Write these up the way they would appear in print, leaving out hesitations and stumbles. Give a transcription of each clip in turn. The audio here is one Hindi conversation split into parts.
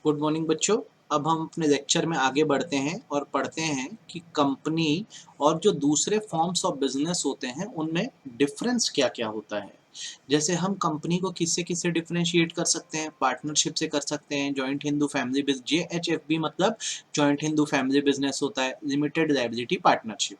गुड मॉर्निंग बच्चों। अब हम अपने लेक्चर में आगे बढ़ते हैं और पढ़ते हैं कि कंपनी और जो दूसरे फॉर्म्स ऑफ बिजनेस होते हैं उनमें डिफरेंस क्या क्या होता है। जैसे हम कंपनी को किससे किससे डिफरेंशिएट कर सकते हैं, पार्टनरशिप से कर सकते हैं, joint Hindu family business, JHFB मतलब जॉइंट हिंदू फैमिली बिजनेस होता है, लिमिटेड लायबिलिटी पार्टनरशिप।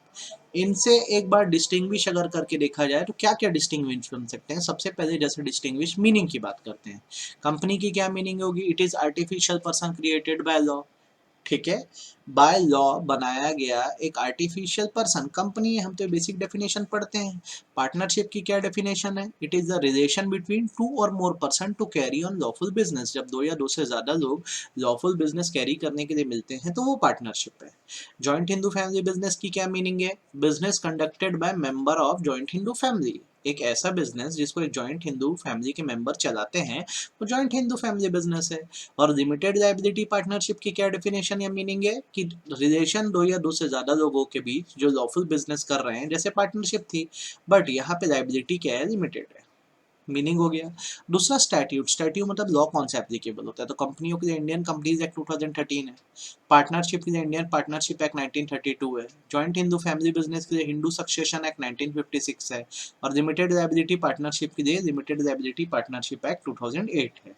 इनसे एक बार डिस्टिंग्विश अगर करके देखा जाए तो क्या क्या डिस्टिंग्विश बन सकते हैं। सबसे पहले जैसे डिस्टिंग्विश मीनिंग की बात करते हैं, कंपनी की क्या मीनिंग होगी, it is artificial person created by law. ठीक है, बाय लॉ बनाया गया एक आर्टिफिशियल पर्सन कंपनी है। हम तो बेसिक डेफिनेशन पढ़ते हैं। पार्टनरशिप की क्या डेफिनेशन है, it is the relation between two or more person to carry on lawful business. जब दो या दो से ज्यादा लोग लॉफुल बिजनेस कैरी करने के लिए मिलते हैं तो वो पार्टनरशिप है। जॉइंट हिंदू फैमिली बिजनेस की क्या मीनिंग है, business conducted by member of joint Hindu family. एक ऐसा बिजनेस जिसको एक जॉइंट हिंदू फैमिली के मेंबर चलाते हैं वो जॉइंट हिंदू फैमिली बिजनेस है। और लिमिटेड लायबिलिटी पार्टनरशिप की क्या डेफिनेशन या मीनिंग है कि रिलेशन दो या दो से ज्यादा लोगों के बीच जो लॉफुल बिजनेस कर रहे हैं, जैसे पार्टनरशिप थी, बट यहाँ पे लायबिलिटी क्या है, लिमिटेड है। मीनिंग हो गया। दूसरा स्टैट्यूट, स्टैट्यूट मतलब लॉ कौन सा एप्लीकेबल होता है, तो कंपनियों के लिए इंडियन कंपनीज एक्ट 2013 है, पार्टनरशिप के लिए इंडियन पार्टनरशिप एक्ट 1932 है, जॉइंट हिंदू फैमिली बिजनेस के लिए हिंदू सक्सेशन एक्ट 1956 है, और लिमिटेड लायबिलिटी पार्टनरशिप के लिए लिमिटेड लायबिलिटी पार्टनरशिप एक्ट 2008 है।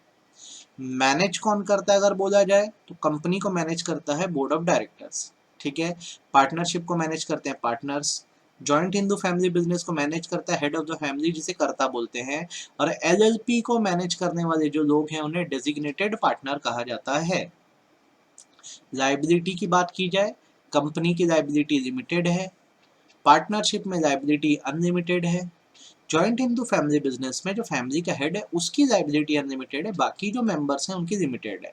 मैनेज कौन करता है अगर बोला जाए तो कंपनी को मैनेज करता है बोर्ड ऑफ डायरेक्टर्स। ठीक है, पार्टनरशिप को मैनेज करते हैं partners, joint Hindu family business को मैनेज करता है हेड ऑफ द फैमिली जिसे कर्ता बोलते हैं, और LLP को मैनेज करने वाले जो लोग हैं उन्हें डेजिग्नेटेड पार्टनर कहा जाता है। लाइबिलिटी की बात की जाए, कंपनी की लाइबिलिटी लिमिटेड है, पार्टनरशिप में लाइबिलिटी अनलिमिटेड है, जॉइंट हिंदू फैमिली बिजनेस में जो फैमिली का हेड है उसकी लाइबिलिटी अनलिमिटेड है, बाकी जो मेंबर्स हैं उनकी लिमिटेड है,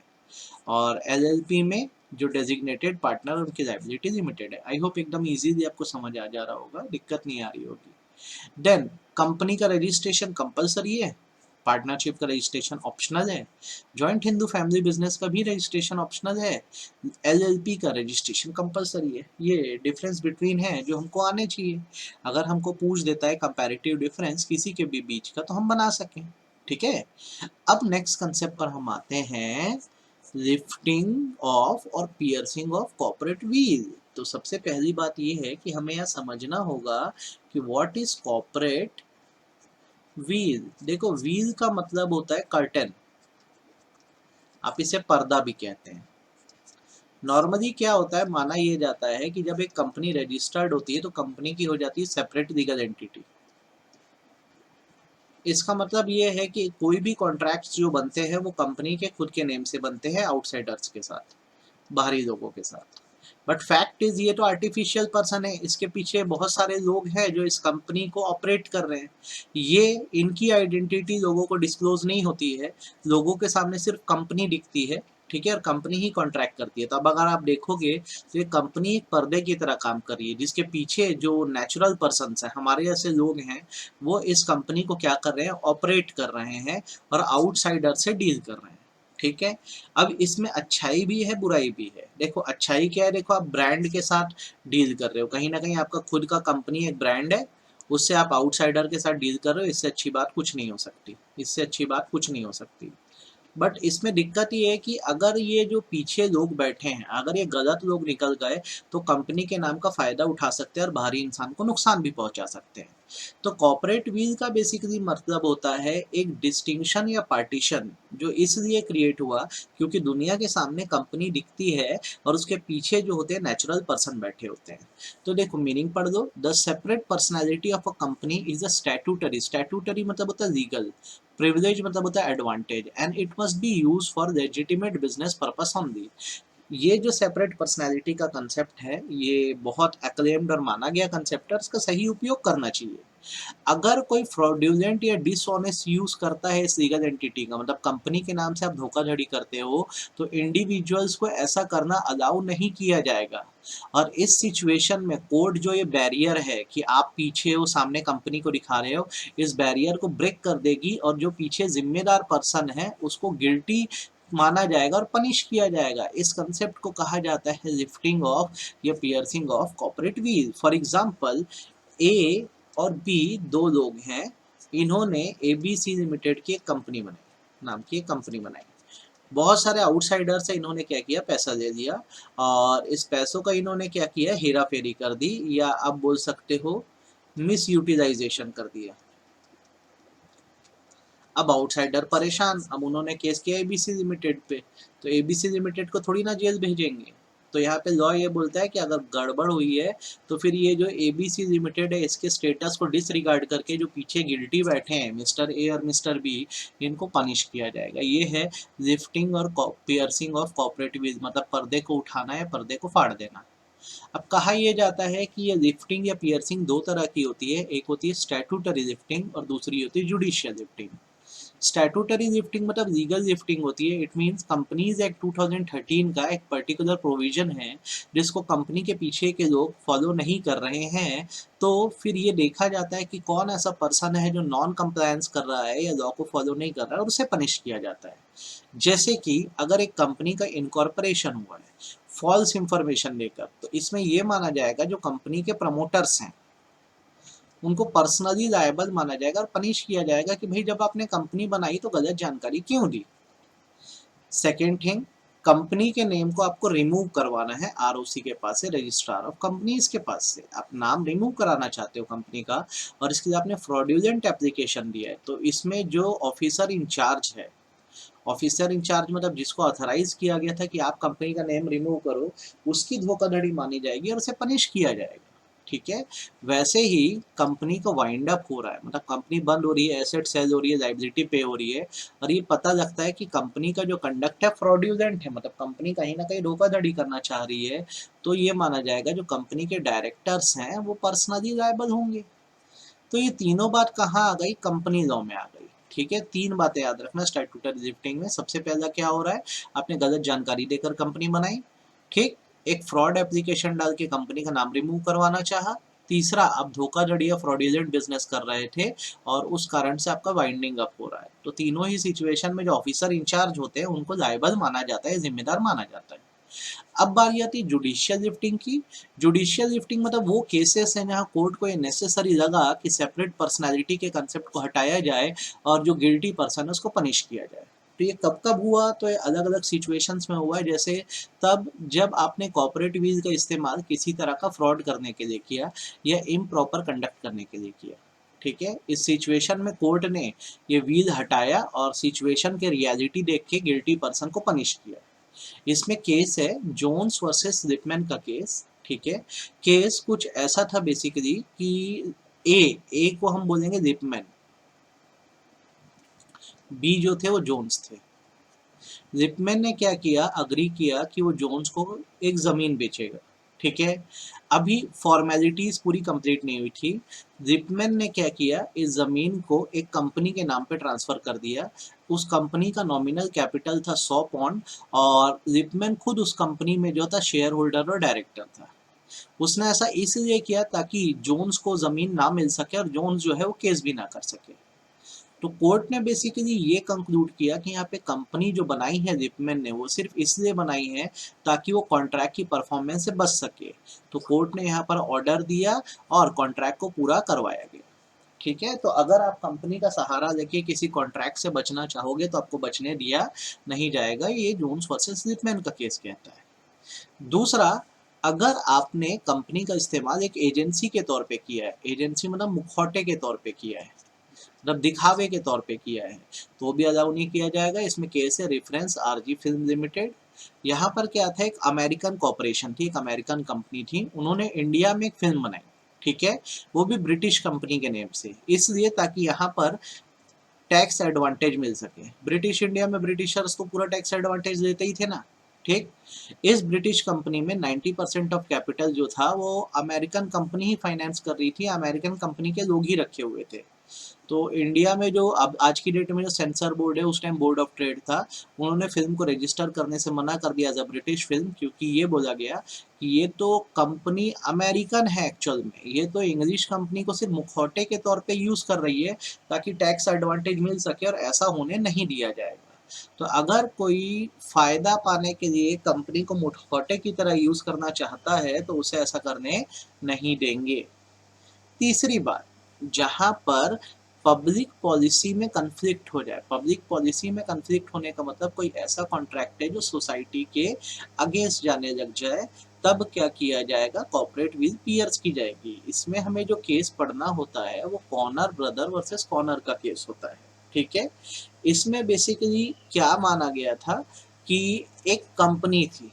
और LLP में जो डेजिग्नेटेड पार्टनर उनकी लाइबिलिटी लिमिटेड है। आई होप एकदम इजीली आपको समझ आ जा रहा होगा, दिक्कत नहीं आ रही होगी। देन कंपनी का रजिस्ट्रेशन कंपलसरी है, पार्टनरशिप का रजिस्ट्रेशन ऑप्शनल है, जॉइंट हिंदू फैमिली बिजनेस का भी रजिस्ट्रेशन ऑप्शनल है, LLP का रजिस्ट्रेशन कंपलसरी है। ये डिफरेंस बिटवीन है जो हमको आने चाहिए। अगर हमको पूछ देता है कंपैरेटिव डिफरेंस किसी के भी बीच का तो हम बना सकें। ठीक है, अब नेक्स्ट कंसेप्ट पर हम आते हैं, लिफ्टिंग ऑफ और पियर्सिंग ऑफ कॉर्पोरेट व्हील। तो सबसे पहली बात ये है कि हमें यह समझना होगा कि व्हाट इज कॉर्पोरेट व्हील। देखो, व्हील का मतलब होता है कर्टन, आप इसे पर्दा भी कहते हैं। नॉर्मली क्या होता है, माना यह जाता है कि जब एक कंपनी रजिस्टर्ड होती है तो कंपनी की हो जाती है सेपरेट लीगल एंटिटी। इसका मतलब ये है कि कोई भी कॉन्ट्रैक्ट्स जो बनते हैं वो कंपनी के खुद के नेम से बनते हैं आउटसाइडर्स के साथ, बाहरी लोगों के साथ। बट फैक्ट इज ये तो आर्टिफिशियल पर्सन है, इसके पीछे बहुत सारे लोग हैं जो इस कंपनी को ऑपरेट कर रहे हैं। ये इनकी आइडेंटिटी लोगों को डिस्क्लोज नहीं होती है, लोगों के सामने सिर्फ कंपनी दिखती है। ठीक है, और कंपनी ही कॉन्ट्रैक्ट करती है। तो अब अगर आप देखोगे तो ये कंपनी एक पर्दे की तरह काम कर रही है, जिसके पीछे जो नेचुरल पर्सन है, हमारे जैसे लोग हैं, वो इस कंपनी को क्या कर रहे हैं, ऑपरेट कर रहे हैं और आउटसाइडर से डील कर रहे हैं। ठीक है, अब इसमें अच्छाई भी है बुराई भी है। देखो अच्छाई क्या है, देखो आप ब्रांड के साथ डील कर रहे हो, कहीं ना कहीं आपका खुद का कंपनी एक ब्रांड है, उससे आप आउटसाइडर के साथ डील कर रहे हो, इससे अच्छी बात कुछ नहीं हो सकती, इससे अच्छी बात कुछ नहीं हो सकती। बट इसमें दिक्कत ये है कि अगर ये जो पीछे लोग बैठे हैं, अगर ये गलत लोग निकल गए तो कंपनी के नाम का फायदा उठा सकते हैं और बाहरी इंसान को नुकसान भी पहुंचा सकते हैं। तो कॉर्पोरेट व्हील का बेसिकली मतलब होता है एक डिस्टिंक्शन या पार्टीशन, जो इसलिए क्रिएट हुआ क्योंकि दुनिया के सामने कंपनी दिखती है और उसके पीछे जो होते हैं नेचुरल पर्सन बैठे होते हैं। तो देखो मीनिंग पढ़ दो, the separate personality of a company is a statutory, statutory मतलब होता है लीगल, प्रिविलेज मतलब होता है advantage, and it must be use for legitimate business purpose only. ये जो सेपरेट पर्सनैलिटी का कंसेप्ट है ये बहुत एक्लेम्ड और माना गया कंसेप्ट है, इसका सही उपयोग करना चाहिए। अगर कोई फ्रॉड्यूलेंट या डिसऑनेस्ट यूज करता है इस लीगल एंटिटी का, मतलब कंपनी के नाम से आप धोखाधड़ी करते हो, तो इंडिविजुअल्स को ऐसा करना अलाउ नहीं किया जाएगा। और इस सिचुएशन में कोर्ट जो ये बैरियर है कि आप पीछे हो सामने कंपनी को दिखा रहे हो, इस बैरियर को ब्रेक कर देगी और जो पीछे जिम्मेदार पर्सन है उसको गिल्टी माना जाएगा और पनिश किया जाएगा। इस कंसेप्ट को कहा जाता है लिफ्टिंग ऑफ या piercing of corporate veil. For example, A और बी दो लोग हैं, इन्होंने ABC लिमिटेड की एक कंपनी बनाई, नाम की एक कंपनी बनाई। बहुत सारे आउटसाइडर से इन्होंने क्या किया, पैसा ले लिया और इस पैसों का इन्होंने क्या किया, हेरा फेरी कर दी, या आप बोल सकते हो मिस यूटिलाइजेशन कर दिया। अब आउटसाइडर परेशान, अब उन्होंने केस किया एबीसी लिमिटेड पे, तो एबीसी लिमिटेड को थोड़ी ना जेल भेजेंगे। तो यहाँ पे लॉ ये बोलता है कि अगर गड़बड़ हुई है तो फिर ये जो एबीसी लिमिटेड है इसके स्टेटस को डिसरिगार्ड करके जो पीछे गिल्टी बैठे हैं मिस्टर ए और मिस्टर बी, इनको पनिश किया जाएगा। ये है लिफ्टिंग और पियर्सिंग ऑफ कॉपरेटिव, मतलब पर्दे को उठाना या पर्दे को फाड़ देना। अब कहा यह जाता है कि ये लिफ्टिंग या पियर्सिंग दो तरह की होती है, एक होती है स्टैट्यूटरी लिफ्टिंग और दूसरी होती है जुडिशियल लिफ्टिंग। स्टैट्यूटरी लिफ्टिंग मतलब लीगल लिफ्टिंग होती है। इट मींस कंपनीज एक्ट 2013 का एक पर्टिकुलर प्रोविजन है जिसको कंपनी के पीछे के लोग फॉलो नहीं कर रहे हैं, तो फिर ये देखा जाता है कि कौन ऐसा पर्सन है जो नॉन कंप्लायंस कर रहा है या लॉ को फॉलो नहीं कर रहा है और उसे पनिश किया जाता है। जैसे कि अगर एक कंपनी का इनकॉर्पोरेशन हुआ है फॉल्स इंफॉर्मेशन लेकर, तो इसमें यह माना जाएगा जो कंपनी के प्रमोटर्स हैं उनको पर्सनली लायबल माना जाएगा और पनिश किया जाएगा कि भाई जब आपने कंपनी बनाई तो गलत जानकारी क्यों दी। सेकेंड थिंग, कंपनी के नेम को आपको रिमूव करवाना है आरओसी के पास से, रजिस्ट्रार ऑफ कंपनीज के पास से। आप नाम रिमूव कराना चाहते हो कंपनी का और इसके लिए आपने फ्रॉड्यूलेंट एप्लीकेशन दिया है, तो इसमें जो ऑफिसर इंचार्ज है, ऑफिसर इंचार्ज मतलब जिसको ऑथराइज किया गया था कि आप कंपनी का नेम रिमूव करो, उसकी धोखाधड़ी मानी जाएगी और उसे पनिश किया जाएगा। ठीक है, वैसे ही कंपनी को वाइंड अप हो रहा है, मतलब कंपनी बंद हो रही है, एसेट सेल हो रही है, लायबिलिटी पे हो रही है और ये पता लगता है कि कंपनी का जो कंडक्ट है फ्रॉड्यूलेंट है, मतलब कंपनी कहीं ना कहीं धोखाधड़ी करना चाह रही है, तो ये माना जाएगा जो कंपनी के डायरेक्टर्स हैं वो पर्सनली लायबल होंगे। तो ये तीनों बात कहाँ आ गई, कंपनी लॉ में आ गई। ठीक है, तीन बातें याद रखना स्टैट्यूटरी लिफ्टिंग में। सबसे पहला क्या हो रहा है, आपने गलत जानकारी देकर कंपनी बनाई। ठीक, एक फ्रॉड एप्लीकेशन डाल के कंपनी का नाम रिमूव करवाना चाहा। तीसरा, आप धोखाधड़ी या फ्रॉडुलेंट बिजनेस कर रहे थे और उस कारण से आपका वाइंडिंग अप हो रहा है। तो तीनों ही सिचुएशन में जो ऑफिसर इंचार्ज होते हैं उनको लायबल माना जाता है, जिम्मेदार माना जाता है। अब बारी आती है जुडिशियल लिफ्टिंग की। जुडिशियल लिफ्टिंग मतलब वो केसेस हैं जहां कोर्ट को ये नेसेसरी लगा कि सेपरेट पर्सनालिटी के कंसेप्ट को हटाया जाए और जो गिल्टी पर्सन है उसको पनिश किया जाए। तो ये कब कब हुआ, तो ये अलग अलग सिचुएशंस में हुआ है। जैसे तब जब आपने कॉर्पोरेट वीज का इस्तेमाल किसी तरह का फ्रॉड करने के लिए किया या इम्प्रॉपर कंडक्ट करने के लिए किया। ठीक है, इस सिचुएशन में कोर्ट ने ये व्हील हटाया और सिचुएशन के रियलिटी देख के गिल्टी पर्सन को पनिश किया। इसमें केस है जोन्स वर्सेस लिपमैन का केस। ठीक है, केस कुछ ऐसा था बेसिकली कि ए को हम बोलेंगे लिपमैन, बी जो थे वो जोन्स थे। लिपमैन ने क्या किया, अग्री किया कि वो जोन्स को एक जमीन बेचेगा। ठीक है, अभी फॉर्मेलिटीज पूरी कंप्लीट नहीं हुई थी। लिपमैन ने क्या किया, इस जमीन को एक कंपनी के नाम पे ट्रांसफर कर दिया। उस कंपनी का नॉमिनल कैपिटल था 100 पौंड और लिपमैन खुद उस कंपनी में जो था शेयर होल्डर और डायरेक्टर था। उसने ऐसा इसलिए किया ताकि जोन्स को जमीन ना मिल सके और जोन्स जो है वो केस भी ना कर सके। तो कोर्ट ने बेसिकली ये कंक्लूड किया कि यहाँ पे कंपनी जो बनाई है लिपमैन ने वो सिर्फ इसलिए बनाई है ताकि वो कॉन्ट्रैक्ट की परफॉर्मेंस से बच सके। तो कोर्ट ने यहाँ पर ऑर्डर दिया और कॉन्ट्रैक्ट को पूरा करवाया गया। ठीक है, तो अगर आप कंपनी का सहारा लेके किसी कॉन्ट्रैक्ट से बचना चाहोगे तो आपको बचने दिया नहीं जाएगा, ये जोन्स वर्सेस लिपमैन का केस कहता है। दूसरा, अगर आपने कंपनी का इस्तेमाल एक एजेंसी के तौर पे किया है, एजेंसी मतलब मुखौटे के तौर पे किया है, मतलब दिखावे के तौर पे किया है, तो भी अलाउ नहीं किया जाएगा। इसमें केस है रेफरेंस आरजी फिल्म लिमिटेड। यहाँ पर क्या था, एक अमेरिकन कॉर्पोरेशन थी, एक अमेरिकन कंपनी थी, उन्होंने इंडिया में एक फिल्म बनाई। ठीक है, वो भी ब्रिटिश कंपनी के नेम से, इसलिए ताकि यहाँ पर टैक्स एडवांटेज मिल सके। ब्रिटिश इंडिया में ब्रिटिशर्स तो पूरा टैक्स एडवांटेज लेते ही थे ना। ठीक, इस ब्रिटिश कंपनी में 90% ऑफ कैपिटल जो था वो अमेरिकन कंपनी ही फाइनेंस कर रही थी, अमेरिकन कंपनी के लोग ही रखे हुए थे। तो इंडिया में जो अब आज की डेट में जो सेंसर बोर्ड है, उस टाइम बोर्ड ऑफ ट्रेड था, उन्होंने फिल्म को रजिस्टर करने से मना कर दिया एज अ ब्रिटिश फिल्म, क्योंकि ये बोला गया कि ये तो कंपनी अमेरिकन है, एक्चुअल में ये तो इंग्लिश कंपनी को सिर्फ मुखौटे के तौर पे यूज कर रही है ताकि टैक्स एडवांटेज मिल सके और ऐसा होने नहीं दिया जाएगा। तो अगर कोई फायदा पाने के लिए कंपनी को मुखौटे की तरह यूज करना चाहता है तो उसे ऐसा करने नहीं देंगे। तीसरी बात, जहां पर पब्लिक पॉलिसी में कंफ्लिक्ट हो जाए। पब्लिक पॉलिसी में कंफ्लिक्ट होने का मतलब कोई ऐसा कॉन्ट्रैक्ट है जो सोसाइटी के अगेंस्ट जाने लग जाए, तब क्या किया जाएगा, कॉर्पोरेट विल पियर्स की जाएगी। इसमें हमें जो केस पढ़ना होता है वो कॉर्नर ब्रदर वर्सेस कॉर्नर का केस होता है, ठीक है। इसमें बेसिकली क्या माना गया था कि एक कंपनी थी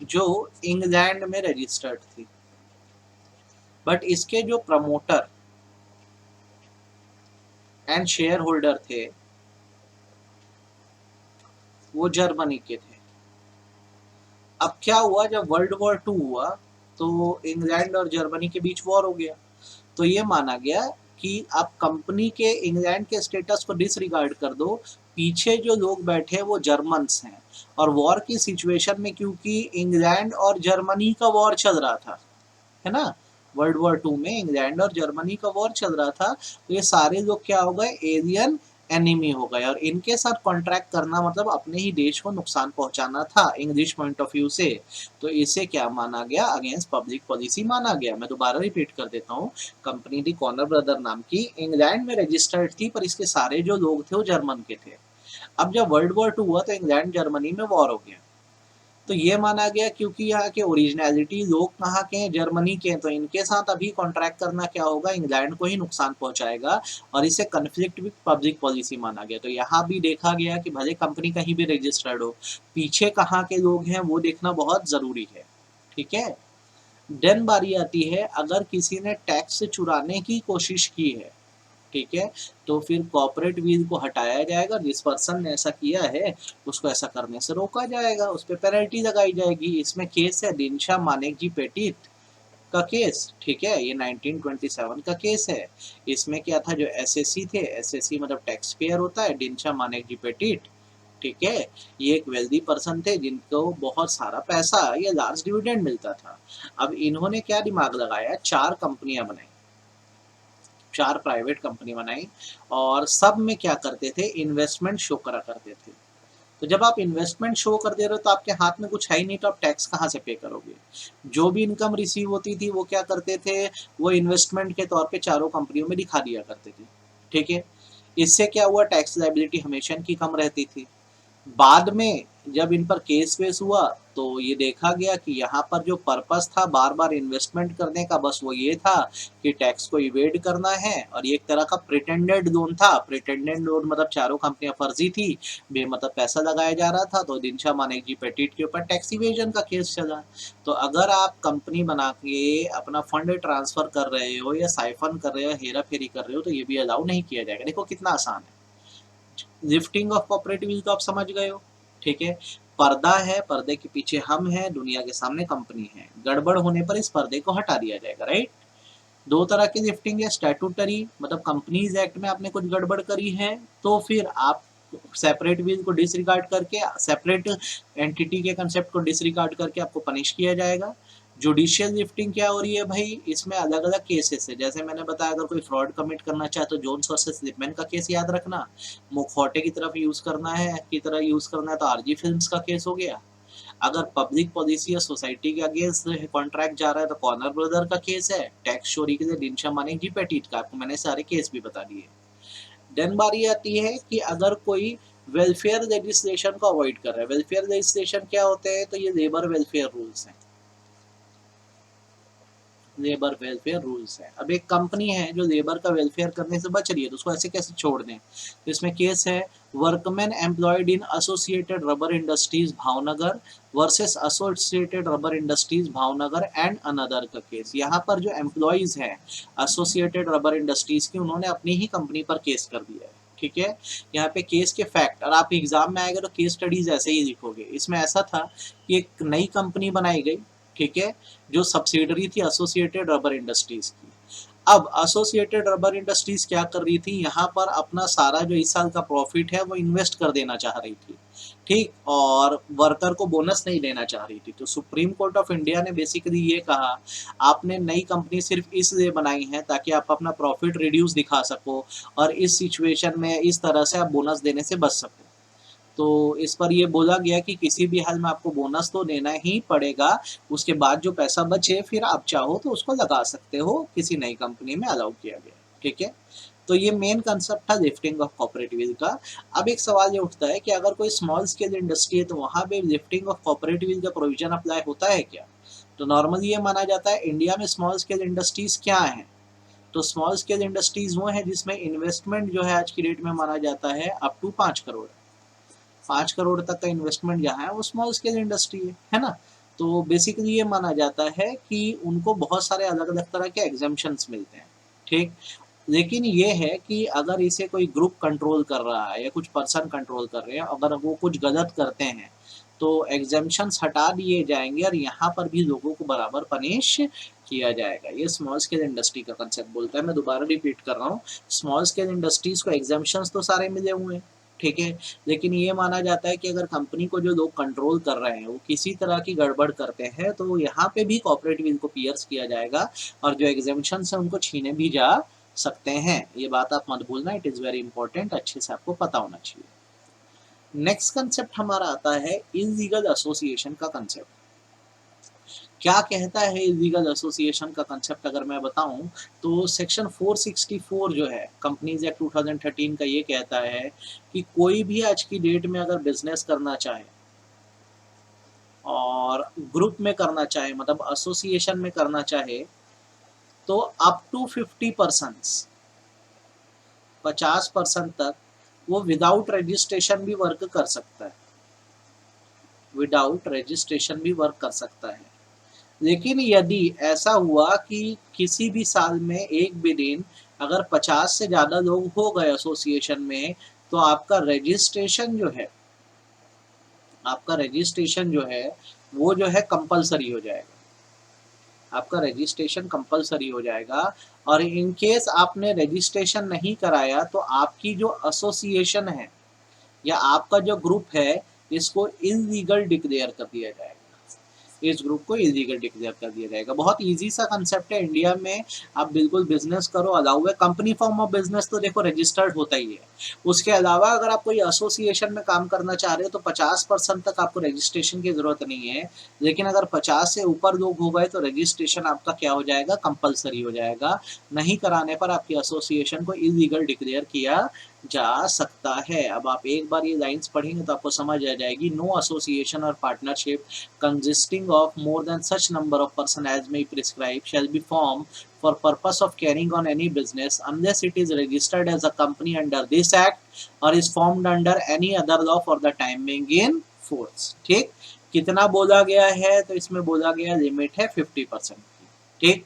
जो इंग्लैंड में रजिस्टर्ड थी, बट इसके जो प्रमोटर एंड शेयर होल्डर थे वो जर्मनी के थे। अब क्या हुआ, जब वर्ल्ड वॉर 2 हुआ तो इंग्लैंड और जर्मनी के बीच वॉर हो गया। तो ये माना गया कि आप कंपनी के इंग्लैंड के स्टेटस को डिसरिगार्ड कर दो, पीछे जो लोग बैठे वो जर्मन्स हैं। और वॉर की सिचुएशन में क्योंकि इंग्लैंड और जर्मनी का वॉर चल रहा था, है ना, वर्ल्ड वॉर 2 में इंग्लैंड और जर्मनी का वॉर चल रहा था, तो ये सारे लोग क्या हो गए, एलियन एनिमी हो गए। और इनके साथ कॉन्ट्रैक्ट करना मतलब अपने ही देश को नुकसान पहुंचाना था इंग्लिश पॉइंट ऑफ व्यू से। तो इसे क्या माना गया, अगेंस्ट पब्लिक पॉलिसी माना गया। मैं दोबारा रिपीट कर देता हूँ, कंपनी थी कॉर्नर ब्रदर नाम की, इंग्लैंड में रजिस्टर्ड थी, पर इसके सारे जो लोग थे वो जर्मन के थे। अब जब वर्ल्ड वॉर 2 हुआ तो इंग्लैंड जर्मनी में वॉर हो गया, तो ये माना गया क्योंकि यहाँ के ओरिजिनलिटी लोग कहाँ के हैं, जर्मनी के हैं, तो इनके साथ अभी कॉन्ट्रैक्ट करना क्या होगा, इंग्लैंड को ही नुकसान पहुंचाएगा, और इसे कन्फ्लिक्ट विद पब्लिक पॉलिसी माना गया। तो यहाँ भी देखा गया कि भले कंपनी कहीं भी रजिस्टर्ड हो, पीछे कहाँ के लोग हैं वो देखना बहुत ज़रूरी है, ठीक है। देन बारी आती है, अगर किसी ने टैक्स चुराने की कोशिश की है, ठीक है, तो फिर कॉर्पोरेट विल को हटाया जाएगा, जिस पर्सन ने ऐसा किया है उसको ऐसा करने से रोका जाएगा, उस पर पेनल्टी लगाई जाएगी। इसमें केस है दिनशा मानेकजी पेटिट का केस, ठीक है, ये 1927 का केस है। इसमें क्या था, जो एसएससी थे, एसएससी मतलब टैक्स पेयर होता है, दिनशा मानेकजी पेटिट, ठीक है, ये एक वेल्दी पर्सन थे जिनको बहुत सारा पैसा या लार्ज डिविडेंड मिलता था। अब इन्होंने क्या दिमाग लगाया, 4 कंपनियां बनाई, 4 प्राइवेट कंपनी बनाई, और सब में क्या करते थे, इन्वेस्टमेंट शो करा करते थे। तो जब आप इन्वेस्टमेंट शो कर दे रहे हो तो आपके हाथ में कुछ है ही नहीं, तो आप टैक्स कहाँ से पे करोगे। जो भी इनकम रिसीव होती थी वो क्या करते थे, वो इन्वेस्टमेंट के तौर पे चारों कंपनियों में दिखा दिया करते थे, ठीक है। इससे क्या हुआ, टैक्स लायबिलिटी हमेशा इनकी कम रहती थी। बाद में जब इन पर केस वेस हुआ तो ये देखा गया कि यहाँ पर जो पर्पस था बार बार इन्वेस्टमेंट करने का, बस वो ये था कि टैक्स को इवेड करना है, और ये एक तरह का प्रिटेंडेड लोन था। प्रिटेंडेड लोन मतलब चारों कंपनियां फर्जी थी, बेमतलब पैसा लगाया जा रहा था। तो दिनशा मानेकजी पेटिट के ऊपर टैक्स इवेजन का केस चला। तो अगर आप कंपनी बना के अपना फंड ट्रांसफर कर रहे हो या साइफन कर रहे हो, हेरा फेरी कर रहे हो, तो ये भी अलाउ नहीं किया जाएगा। देखो कितना आसान है। लिफ्टिंग ऑफ कॉर्पोरेट विल तो आप समझ गए हो, ठीक है। पर्दा है, पर्दे के पीछे हम हैं, दुनिया के सामने कंपनी है, गड़बड़ होने पर इस पर्दे को हटा दिया जाएगा, राइट। 2 तरह की लिफ्टिंग है, स्टैट्यूटरी मतलब कंपनीज एक्ट में आपने कुछ गड़बड़ करी है तो फिर आप सेपरेट विल को डिसरिगार्ड करके, सेपरेट एंटिटी के कंसेप्ट को डिसरिगार्ड करके आपको पनिश किया जाएगा। जुडिशियल लिफ्टिंग क्या हो रही है भाई, इसमें अलग अलग केसेस है। जैसे मैंने बताया, अगर कोई फ्रॉड कमिट करना चाहे तो जोन्स वर्सेस लिपमैन का केस याद रखना, मुखौटे की तरफ यूज करना है, की तरह यूज करना है तो आरजी फिल्म्स का केस हो गया। अगर पब्लिक पॉलिसी या सोसाइटी के अगेंस्ट कॉन्ट्रैक्ट जा रहा है तो कॉर्नर ब्रदर का केस है। टैक्स चोरी के लिए दिनशा मानेकजी पेटिट का, आपको मैंने सारे केस भी बता दिए। देन बारी आती है कि अगर कोई वेलफेयर लेजिस्लेशन को अवॉइड कर रहा है। वेलफेयर लेजिस्लेशन क्या होते हैं, तो ये लेबर वेलफेयर रूल्स हैं, लेबर वेलफेयर रूल्स है। अब एक कंपनी है जो लेबर का वेलफेयर करने से बच रही है, तो उसको ऐसे कैसे छोड़ दें। तो इसमें केस है workman employed in associated rubber industries Bhavnagar versus associated rubber industries Bhavnagar and another का केस। यहाँ पर जो एम्प्लॉयज हैं एसोसिएटेड रबर इंडस्ट्रीज की, उन्होंने अपनी ही कंपनी पर केस कर दिया है, ठीक है। यहाँ पे केस के फैक्ट, और आप एग्जाम में आएगा तो केस स्टडीज ऐसे ही लिखोगे। इसमें ऐसा था कि एक नई कंपनी बनाई गई, ठीक है, जो सब्सिडरी थी एसोसिएटेड रबर इंडस्ट्रीज की। अब एसोसिएटेड रबर इंडस्ट्रीज क्या कर रही थी, यहाँ पर अपना सारा जो इस साल का प्रॉफिट है वो इन्वेस्ट कर देना चाह रही थी, ठीक, और वर्कर को बोनस नहीं देना चाह रही थी। तो सुप्रीम कोर्ट ऑफ इंडिया ने बेसिकली ये कहा, आपने नई कंपनी सिर्फ इसलिए बनाई है ताकि आप अपना प्रॉफिट रिड्यूस दिखा सको, और इस सिचुएशन में इस तरह से आप बोनस देने से बच सको। तो इस पर ये बोला गया कि किसी भी हाल में आपको बोनस तो देना ही पड़ेगा, उसके बाद जो पैसा बचे फिर आप चाहो तो उसको लगा सकते हो, किसी नई कंपनी में अलाउ किया गया। ठीक है, तो ये मेन कंसेप्ट था लिफ्टिंग ऑफ कॉपरेटिव का। अब एक सवाल ये उठता है कि अगर कोई स्मॉल स्केल इंडस्ट्री है तो वहाँ पे लिफ्टिंग ऑफ कॉपरेटिव का प्रोविजन अप्लाई होता है क्या? तो नॉर्मली ये माना जाता है इंडिया में स्मॉल स्केल इंडस्ट्रीज क्या हैं? तो स्मॉल स्केल इंडस्ट्रीज वो हैं जिसमें इन्वेस्टमेंट जो है आज की डेट में माना जाता है अप टू 5 करोड़। 5 करोड़ तक का इन्वेस्टमेंट जहाँ है वो स्मॉल स्केल इंडस्ट्री है ना। तो बेसिकली ये माना जाता है कि उनको बहुत सारे अलग अलग तरह के एग्जाम्पशंस मिलते हैं। ठीक, लेकिन ये है कि अगर इसे कोई ग्रुप कंट्रोल कर रहा है या कुछ पर्सन कंट्रोल कर रहे हैं, अगर वो कुछ गलत करते हैं तो एग्जाम्पशंस हटा दिए जाएंगे और यहाँ पर भी लोगों को बराबर पनिश किया जाएगा। ये स्मॉल स्केल इंडस्ट्री का कंसेप्ट बोलता है। मैं दोबारा रिपीट कर रहा हूँ, स्मॉल स्केल इंडस्ट्रीज को एग्जाम्पशंस तो सारे मिले हुए हैं, ठीक है, लेकिन ये माना जाता है कि अगर कंपनी को जो लोग कंट्रोल कर रहे हैं वो किसी तरह की गड़बड़ करते हैं तो यहाँ पे भी कॉर्पोरेट विल को पियर्स किया जाएगा और जो एग्जाम्पशंस हैं उनको छीने भी जा सकते हैं। ये बात आप मत भूलना, इट इज़ वेरी इंपॉर्टेंट, अच्छे से आपको पता होना चाहिए। नेक्स्ट कंसेप्ट हमारा आता है इलीगल एसोसिएशन का कंसेप्ट। क्या कहता है इलीगल एसोसिएशन का कंसेप्ट अगर मैं बताऊं तो सेक्शन 464 जो है कंपनीज एक्ट 2013 का ये कहता है कि कोई भी आज की डेट में अगर बिजनेस करना चाहे और ग्रुप में करना चाहे, मतलब एसोसिएशन में करना चाहे, तो अप टू 50% तक वो विदाउट रजिस्ट्रेशन भी वर्क कर सकता है, विदाउट रजिस्ट्रेशन भी वर्क कर सकता है। लेकिन यदि ऐसा हुआ कि किसी भी साल में एक भी दिन अगर 50 से ज़्यादा लोग हो गए एसोसिएशन में तो आपका रजिस्ट्रेशन जो है, आपका रजिस्ट्रेशन जो है वो जो है कंपलसरी हो जाएगा, आपका रजिस्ट्रेशन कंपलसरी हो जाएगा। और इन केस आपने रजिस्ट्रेशन नहीं कराया तो आपकी जो एसोसिएशन है या आपका जो ग्रुप है इसको इलीगल डिक्लेयर कर दिया जाएगा, इस ग्रुप को इलीगल डिक्लेयर कर दिया जाएगा। बहुत इजी सा कंसेप्ट है, इंडिया में आप बिल्कुल बिजनेस करो, अलाउ है। कंपनी फॉर्म ऑफ बिजनेस तो देखो रजिस्टर्ड होता ही है, उसके अलावा अगर आप कोई एसोसिएशन में काम करना चाह रहे हो तो 50% तक आपको रजिस्ट्रेशन की जरूरत नहीं है, लेकिन अगर 50 से ऊपर लोग हो गए तो रजिस्ट्रेशन आपका क्या हो जाएगा, कंपलसरी हो जाएगा। नहीं कराने पर आपकी एसोसिएशन को इलीगल डिक्लेयर किया जा सकता है। अब आप एक बार ये लाइंस पढ़ेंगे तो आपको समझ आ जाएगी, नो एसोसिएशन और partnership consisting of more than such number of persons as may prescribe shall be formed for purpose of carrying on any business unless it is registered as a company under this act or is formed under any other law for the time being in force। ठीक, कितना बोला गया है तो इसमें बोला गया लिमिट है 50% की। ठीक,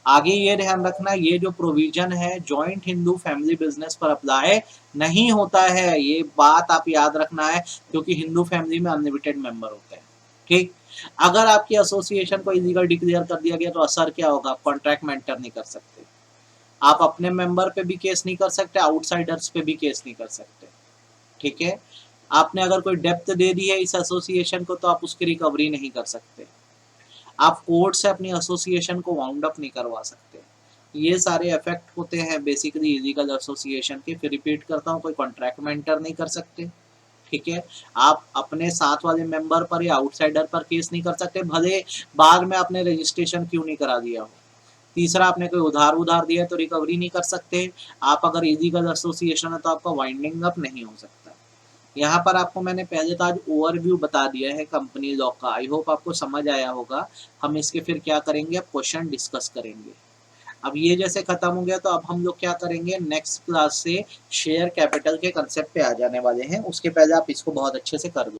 आगे ये ध्यान रखना, ये जो प्रोविजन है जॉइंट हिंदू फैमिली बिजनेस पर अप्लाई नहीं होता है, ये बात आप याद रखना है, क्योंकि हिंदू फैमिली में अनलिमिटेड मेंबर होते हैं। ठीक, अगर आपकी एसोसिएशन को इलीगल डिक्लेयर कर दिया गया तो असर क्या होगा, आप कॉन्ट्रैक्ट में एंटर नहीं कर सकते, आप अपने मेंबर पे भी केस नहीं कर सकते, आउटसाइडर्स पे भी केस नहीं कर सकते। ठीक है, आपने अगर कोई डेप्थ दे दी है इस एसोसिएशन को तो आप उसकी रिकवरी नहीं कर सकते, आप कोर्ट से अपनी एसोसिएशन को वाउंड अप नहीं करवा सकते। ये सारे इफेक्ट होते हैं बेसिकली इलीगल एसोसिएशन के। फिर रिपीट करता हूँ, कोई कॉन्ट्रैक्ट में एंटर नहीं कर सकते, ठीक है, आप अपने साथ वाले मेंबर पर या आउटसाइडर पर केस नहीं कर सकते, भले बाद में आपने रजिस्ट्रेशन क्यों नहीं करा दिया हो। तीसरा, आपने कोई उधार दिया तो रिकवरी नहीं कर सकते। आप अगर इलीगल एसोसिएशन है तो आपका वाइंडिंग अप नहीं हो सकता। यहाँ पर आपको मैंने पहले तो आज ओवरव्यू बता दिया है कंपनी लॉ का, आई होप आपको समझ आया होगा। हम इसके फिर क्या करेंगे, अब क्वेश्चन डिस्कस करेंगे। अब ये जैसे खत्म हो गया तो अब हम लोग क्या करेंगे, नेक्स्ट क्लास से शेयर कैपिटल के कंसेप्ट पे आ जाने वाले हैं। उसके पहले आप इसको बहुत अच्छे से कर दो।